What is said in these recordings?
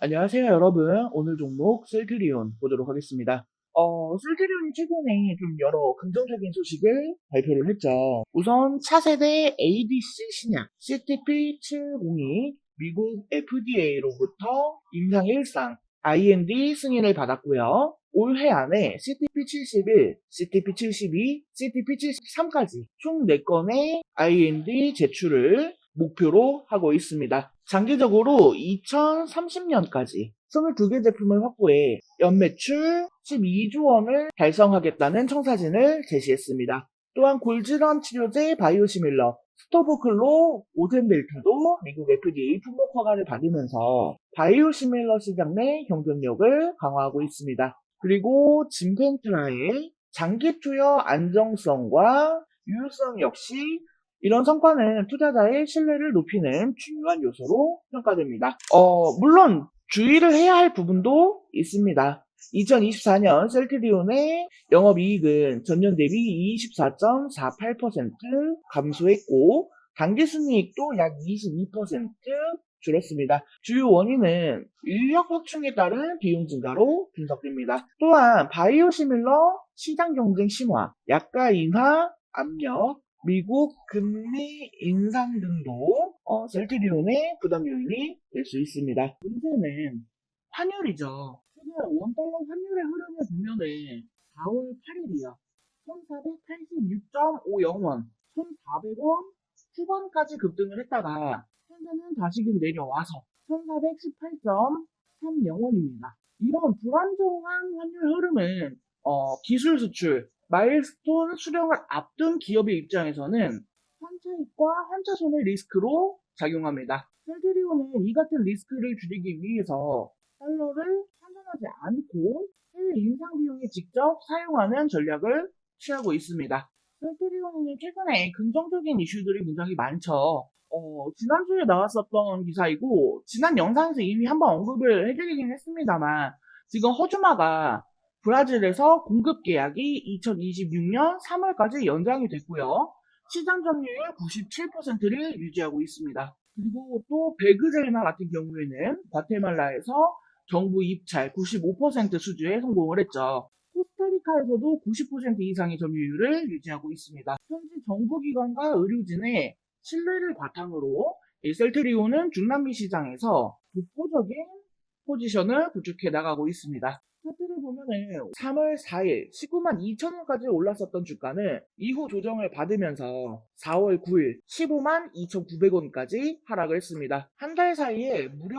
안녕하세요, 여러분. 오늘 종목 셀트리온 보도록 하겠습니다. 셀트리온이 최근에 좀 여러 긍정적인 소식을 발표를 했죠. 우선 차세대 ADC 신약 CTP702 미국 FDA로부터 임상 1상 IND 승인을 받았고요. 올해 안에 CTP71, CTP72, CTP73까지 총 4건의 IND 제출을 목표로 하고 있습니다. 장기적으로 2030년까지 22개 제품을 확보해 연매출 12조 원을 달성하겠다는 청사진을 제시했습니다. 또한 골질환 치료제 바이오시밀러 스토보클로 오젠벨타도 미국 FDA 품목 허가를 받으면서 바이오시밀러 시장 내 경쟁력을 강화하고 있습니다. 그리고 진펜트라의 장기 투여 안정성과 유효성 역시 이런 성과는 투자자의 신뢰를 높이는 중요한 요소로 평가됩니다. 물론 주의를 해야 할 부분도 있습니다. 2024년 셀트리온의 영업이익은 전년 대비 24.48% 감소했고 당기순이익도 약 22% 줄었습니다. 주요 원인은 인력 확충에 따른 비용 증가로 분석됩니다. 또한 바이오시밀러 시장 경쟁 심화, 약가 인하 압력, 미국 금리 인상 등도 셀트리온의 부담 요인이 될 수 있습니다. 문제는 환율이죠. 최근 원달러 환율의 흐름을 보면은 4월 8일이요. 1486.50원, 1400원 후반까지 급등을 했다가 현재는 다시금 내려와서 1418.30원입니다. 이런 불안정한 환율 흐름은 기술 수출, 마일스톤 수령을 앞둔 기업의 입장에서는 환차익과 환차손의 리스크로 작용합니다. 셀트리온은 이 같은 리스크를 줄이기 위해서 달러를 환전하지 않고 해외 인상 비용에 직접 사용하는 전략을 취하고 있습니다. 셀트리온은 최근에 긍정적인 이슈들이 굉장히 많죠. 지난주에 나왔었던 기사이고 지난 영상에서 이미 한번 언급을 해드리긴 했습니다만 지금 허즈마가 브라질에서 공급 계약이 2026년 3월까지 연장이 됐고요. 시장 점유율 97%를 유지하고 있습니다. 그리고 또 베그젤마 같은 경우에는 과테말라에서 정부 입찰 95% 수주에 성공을 했죠. 코스타리카에서도 90% 이상의 점유율을 유지하고 있습니다. 현재 정부기관과 의료진의 신뢰를 바탕으로 이 셀트리온은 중남미 시장에서 독보적인 포지션을 구축해 나가고 있습니다. 차트를 보면은 3월 4일 19만 2천원까지 올랐었던 주가는 이후 조정을 받으면서 4월 9일 15만 2,900원까지 하락을 했습니다. 한 달 사이에 무려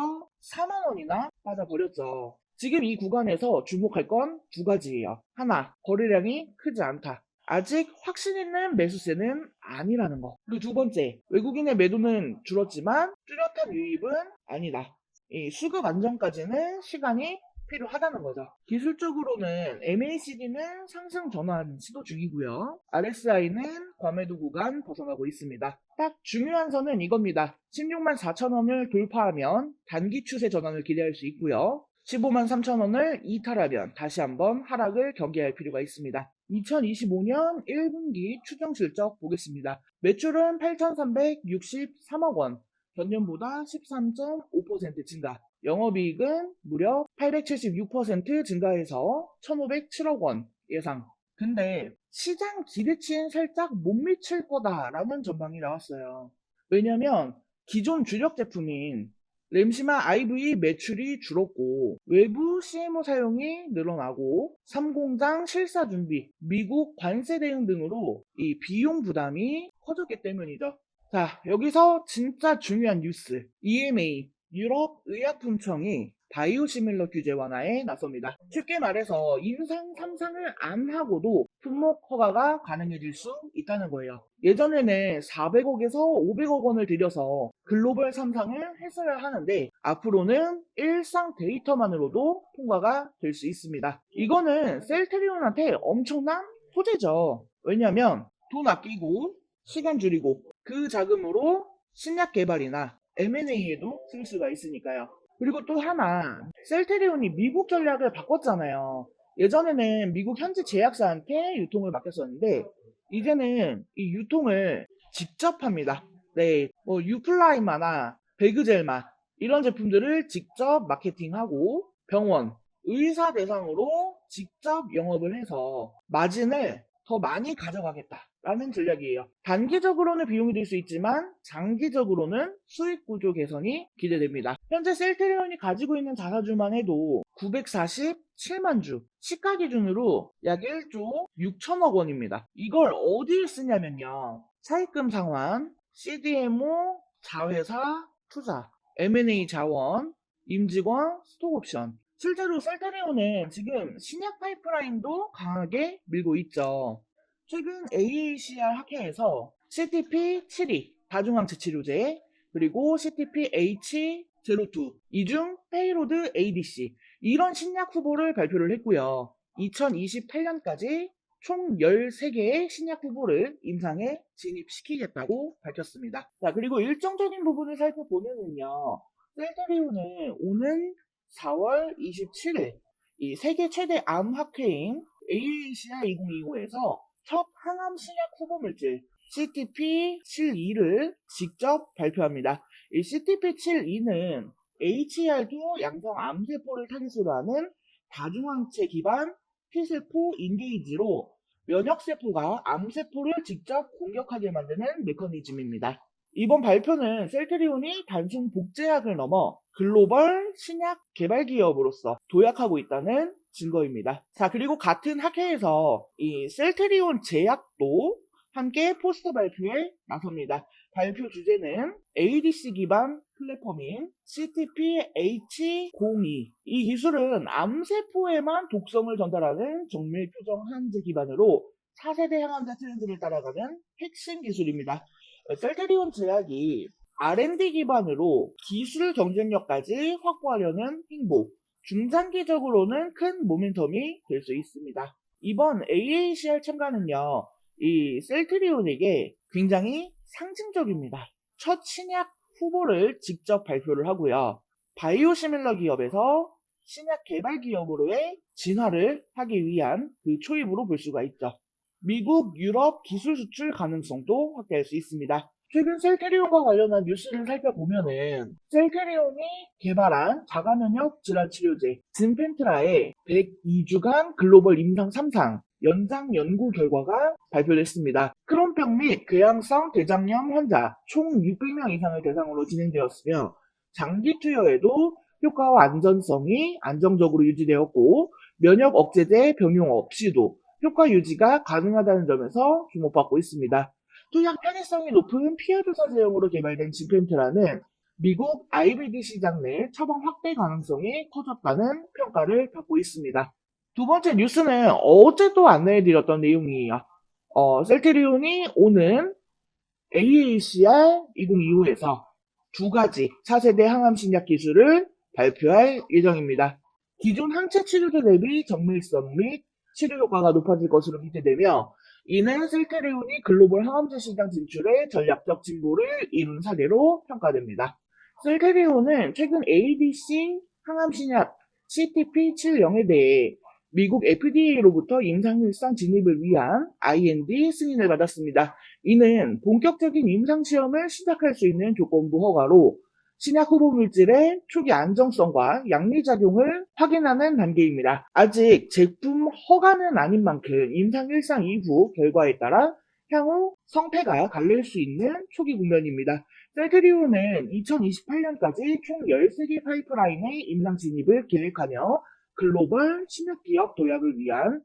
4만 원이나 빠져버렸죠. 지금 이 구간에서 주목할 건 두 가지예요. 하나, 거래량이 크지 않다. 아직 확신 있는 매수세는 아니라는 거. 그리고 두 번째, 외국인의 매도는 줄었지만 뚜렷한 유입은 아니다. 이 수급 안정까지는 시간이 필요하다는 거죠. 기술적으로는 MACD는 상승 전환 시도 중이고요. RSI는 과매도 구간 벗어나고 있습니다. 딱 중요한 선은 이겁니다. 16만 4천 원을 돌파하면 단기 추세 전환을 기대할 수 있고요. 15만 3천 원을 이탈하면 다시 한번 하락을 경계할 필요가 있습니다. 2025년 1분기 추정 실적 보겠습니다. 매출은 8,363억 원, 전년보다 13.5% 증가. 영업이익은 무려 876% 증가해서 1,507억 원 예상. 근데 시장 기대치엔 살짝 못 미칠 거다라는 전망이 나왔어요. 왜냐면 기존 주력 제품인 램시마 IV 매출이 줄었고 외부 CMO 사용이 늘어나고 3공장 실사 준비, 미국 관세 대응 등으로 이 비용 부담이 커졌기 때문이죠. 자, 여기서 진짜 중요한 뉴스. EMA, 유럽 의약품청이 바이오시밀러 규제 완화에 나섭니다. 쉽게 말해서 인상 3상을 안 하고도 품목 허가가 가능해질 수 있다는 거예요. 예전에는 400억에서 500억 원을 들여서 글로벌 3상을 했어야 하는데 앞으로는 1상 데이터만으로도 통과가 될 수 있습니다. 이거는 셀트리온한테 엄청난 호재죠. 왜냐면 돈 아끼고 시간 줄이고 그 자금으로 신약 개발이나 M&A에도 쓸 수가 있으니까요. 그리고 또 하나, 셀트리온이 미국 전략을 바꿨잖아요. 예전에는 미국 현지 제약사한테 유통을 맡겼었는데 이제는 이 유통을 직접 합니다. 네, 뭐 유플라이마나 베그젤마 이런 제품들을 직접 마케팅하고 병원, 의사 대상으로 직접 영업을 해서 마진을 더 많이 가져가겠다라는 전략이에요. 단기적으로는 비용이 들 수 있지만 장기적으로는 수익 구조 개선이 기대됩니다. 현재 셀트리온이 가지고 있는 자사주만 해도 947만 주, 시가 기준으로 약 1조 6천억 원입니다. 이걸 어디에 쓰냐면요. 차입금 상환, CDMO, 자회사, 투자, M&A 자원, 임직원, 스톡옵션. 실제로 셀트리온은 지금 신약 파이프라인도 강하게 밀고 있죠. 최근 AACR 학회에서 CTP72 다중항체 치료제, 그리고 CTP-H02 이중 페이로드 ADC 이런 신약 후보를 발표를 했고요. 2028년까지 총 13개의 신약 후보를 임상에 진입시키겠다고 밝혔습니다. 자, 그리고 일정적인 부분을 살펴보면요. 셀트리온은 오는 4월 27일 이 세계 최대 암 학회인 AACR 2025에서 첫 항암 신약 후보 물질 CTP72를 직접 발표합니다. 이 CTP72는 HER2 양성 암세포를 타깃으로 하는 다중항체 기반 T세포 인게이지로 면역세포가 암세포를 직접 공격하게 만드는 메커니즘입니다. 이번 발표는 셀트리온이 단순 복제약을 넘어 글로벌 신약 개발 기업으로서 도약하고 있다는 증거입니다. 자, 그리고 같은 학회에서 이 셀트리온 제약도 함께 포스터 발표에 나섭니다. 발표 주제는 ADC 기반 플랫폼인 CTP-H02. 이 기술은 암세포에만 독성을 전달하는 정밀 표정 항암제 기반으로 4세대 항암제 트렌드를 따라가는 핵심 기술입니다. 셀트리온 제약이 R&D 기반으로 기술 경쟁력까지 확보하려는 행보, 중장기적으로는 큰 모멘텀이 될 수 있습니다. 이번 AACR 참가는요, 이 셀트리온에게 굉장히 상징적입니다. 첫 신약 후보를 직접 발표를 하고요. 바이오시밀러 기업에서 신약 개발 기업으로의 진화를 하기 위한 그 초입으로 볼 수가 있죠. 미국, 유럽 기술 수출 가능성도 확대할 수 있습니다. 최근 셀트리온과 관련한 뉴스를 살펴보면은 셀트리온이 개발한 자가면역 질환 치료제 진펜트라의 102주간 글로벌 임상 3상 연장 연구 결과가 발표됐습니다. 크론병 및 궤양성 대장염 환자 총 600명 이상을 대상으로 진행되었으며 장기 투여에도 효과와 안전성이 안정적으로 유지되었고 면역 억제제 병용 없이도 효과 유지가 가능하다는 점에서 주목받고 있습니다. 투약 편의성이 높은 피하조사 제형으로 개발된 진펜트라는 미국 IBD 시장 내 처방 확대 가능성이 커졌다는 평가를 받고 있습니다. 두 번째 뉴스는 어제도 안내해드렸던 내용이에요. 셀트리온이 오는 AACR 2025에서 두 가지 차세대 항암 신약 기술을 발표할 예정입니다. 기존 항체 치료제 대비 정밀성 및 치료 효과가 높아질 것으로 기대되며 이는 셀트리온이 글로벌 항암제 시장 진출에 전략적 진보를 이룬 사례로 평가됩니다. 셀트리온은 최근 ADC 항암 신약 CTP70에 대해 미국 FDA로부터 임상일상 진입을 위한 IND 승인을 받았습니다. 이는 본격적인 임상시험을 시작할 수 있는 조건부 허가로 신약 후보 물질의 초기 안정성과 양리작용을 확인하는 단계입니다. 아직 제품 허가는 아닌 만큼 임상 1상 이후 결과에 따라 향후 성패가 갈릴 수 있는 초기 국면입니다. 셀트리온은 2028년까지 총 13개 파이프라인의 임상 진입을 계획하며 글로벌 신약기업 도약을 위한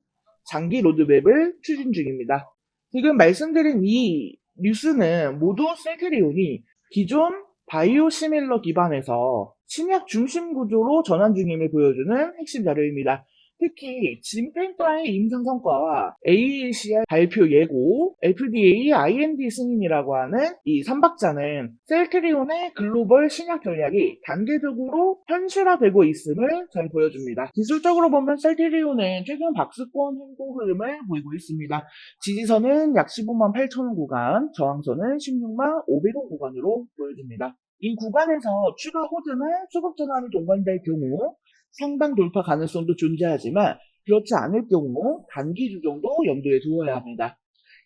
장기 로드맵을 추진 중입니다. 지금 말씀드린 이 뉴스는 모두 셀트리온이 기존 바이오시밀러 기반에서 신약 중심 구조로 전환 중임을 보여주는 핵심 자료입니다. 특히 진펜트라의 임상 성과와 AACR 발표 예고, FDA IND 승인이라고 하는 이 3박자는 셀트리온의 글로벌 신약 전략이 단계적으로 현실화되고 있음을 잘 보여줍니다. 기술적으로 보면 셀트리온은 최근 박스권 행보 흐름을 보이고 있습니다. 지지선은 약 15만 8천원 구간, 저항선은 16만 500원 구간으로 보여집니다. 이 구간에서 추가 호드나 수급 전환이 동반될 경우 상방 돌파 가능성도 존재하지만 그렇지 않을 경우 단기 조정도 염두에 두어야 합니다.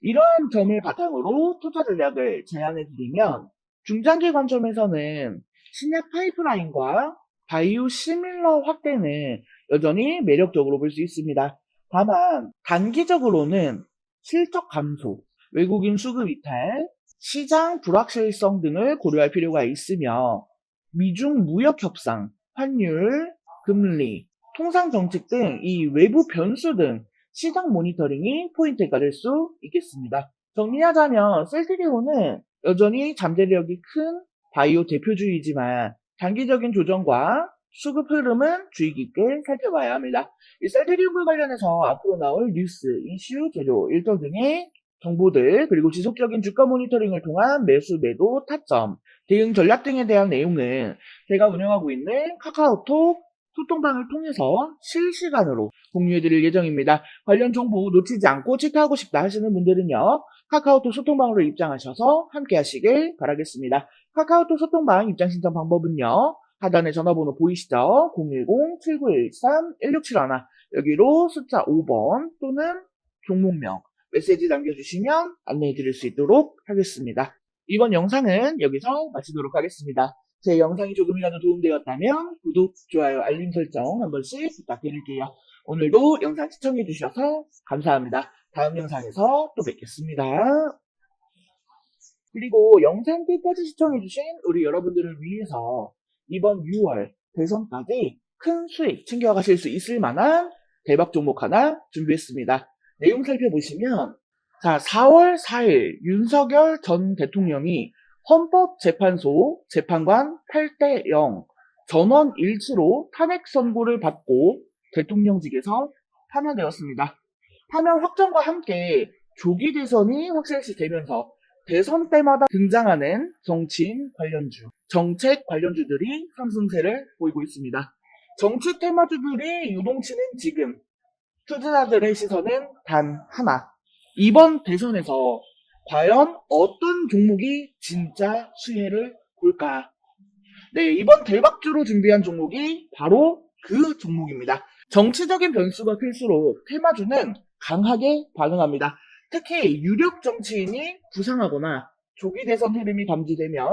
이러한 점을 바탕으로 투자 전략을 제안해 드리면 중장기 관점에서는 신약 파이프라인과 바이오 시밀러 확대는 여전히 매력적으로 볼 수 있습니다. 다만 단기적으로는 실적 감소, 외국인 수급 이탈, 시장 불확실성 등을 고려할 필요가 있으며 미중 무역 협상, 환율, 금리, 통상 정책 등 이 외부 변수 등 시장 모니터링이 포인트가 될 수 있겠습니다. 정리하자면 셀트리온은 여전히 잠재력이 큰 바이오 대표주이지만 단기적인 조정과 수급 흐름은 주의 깊게 살펴봐야 합니다. 이 셀트리온과 관련해서 앞으로 나올 뉴스, 이슈, 재료, 일정 등의 정보들, 그리고 지속적인 주가 모니터링을 통한 매수, 매도, 타점, 대응 전략 등에 대한 내용은 제가 운영하고 있는 카카오톡 소통방을 통해서 실시간으로 공유해드릴 예정입니다. 관련 정보 놓치지 않고 체크하고 싶다 하시는 분들은요, 카카오톡 소통방으로 입장하셔서 함께 하시길 바라겠습니다. 카카오톡 소통방 입장 신청 방법은요, 하단에 전화번호 보이시죠? 010-7913-1671 여기로 숫자 5번 또는 종목명 메시지 남겨주시면 안내해 드릴 수 있도록 하겠습니다. 이번 영상은 여기서 마치도록 하겠습니다. 제 영상이 조금이라도 도움되었다면 구독, 좋아요, 알림 설정 한 번씩 부탁드릴게요. 오늘도 영상 시청해 주셔서 감사합니다. 다음 영상에서 또 뵙겠습니다. 그리고 영상 끝까지 시청해 주신 우리 여러분들을 위해서 이번 6월 대선까지 큰 수익 챙겨가실 수 있을 만한 대박 종목 하나 준비했습니다. 내용 살펴보시면 자 4월 4일 윤석열 전 대통령이 헌법재판소 재판관 8대0 전원 일치로 탄핵 선고를 받고 대통령직에서 파면되었습니다. 파면 확정과 함께 조기 대선이 확실시 되면서 대선 때마다 등장하는 정치인 관련주, 정책 관련주들이 상승세를 보이고 있습니다. 정치 테마주들이 유동치는 지금 투자자들의 시선은 단 하나. 이번 대선에서 과연 어떤 종목이 진짜 수혜를 볼까? 네, 이번 대박주로 준비한 종목이 바로 그 종목입니다. 정치적인 변수가 클수록 테마주는 강하게 반응합니다. 특히 유력 정치인이 부상하거나 조기 대선 흐름이 감지되면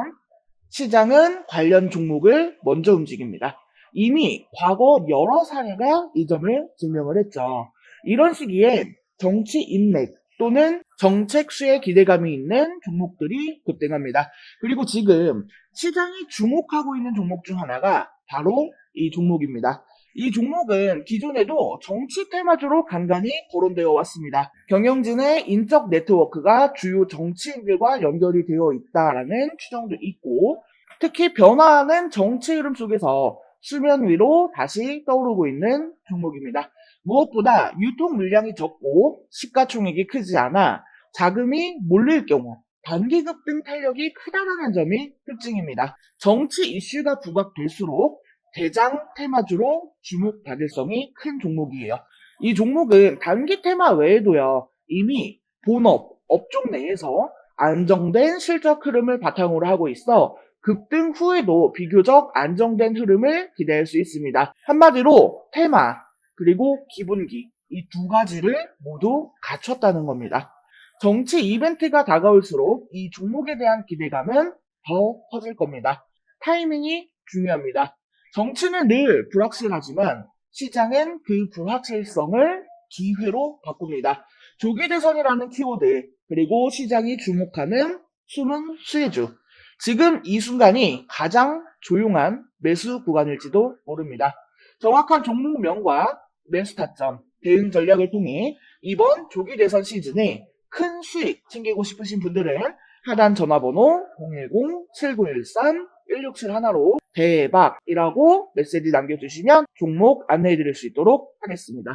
시장은 관련 종목을 먼저 움직입니다. 이미 과거 여러 사례가 이 점을 증명을 했죠. 이런 시기에 정치 인맥 또는 정책 수혜 기대감이 있는 종목들이 급등합니다. 그리고 지금 시장이 주목하고 있는 종목 중 하나가 바로 이 종목입니다. 이 종목은 기존에도 정치 테마주로 간간히 거론되어 왔습니다. 경영진의 인적 네트워크가 주요 정치인들과 연결이 되어 있다라는 추정도 있고, 특히 변화하는 정치 흐름 속에서 수면 위로 다시 떠오르고 있는 종목입니다. 무엇보다 유통 물량이 적고 시가총액이 크지 않아 자금이 몰릴 경우 단기 급등 탄력이 크다라는 점이 특징입니다. 정치 이슈가 부각될수록 대장 테마주로 주목 가능성이 큰 종목이에요. 이 종목은 단기 테마 외에도요, 이미 본업, 업종 내에서 안정된 실적 흐름을 바탕으로 하고 있어 급등 후에도 비교적 안정된 흐름을 기대할 수 있습니다. 한마디로 테마 그리고 기본기 이 두 가지를 모두 갖췄다는 겁니다. 정치 이벤트가 다가올수록 이 종목에 대한 기대감은 더 커질 겁니다. 타이밍이 중요합니다. 정치는 늘 불확실하지만 시장은 그 불확실성을 기회로 바꿉니다. 조기 대선이라는 키워드 그리고 시장이 주목하는 숨은 수혜주 지금 이 순간이 가장 조용한 매수 구간일지도 모릅니다. 정확한 종목명과 매수 타점, 대응 전략을 통해 이번 조기 대선 시즌에 큰 수익 챙기고 싶으신 분들은 하단 전화번호 010-7913-1671로 대박이라고 메시지 남겨주시면 종목 안내해드릴 수 있도록 하겠습니다.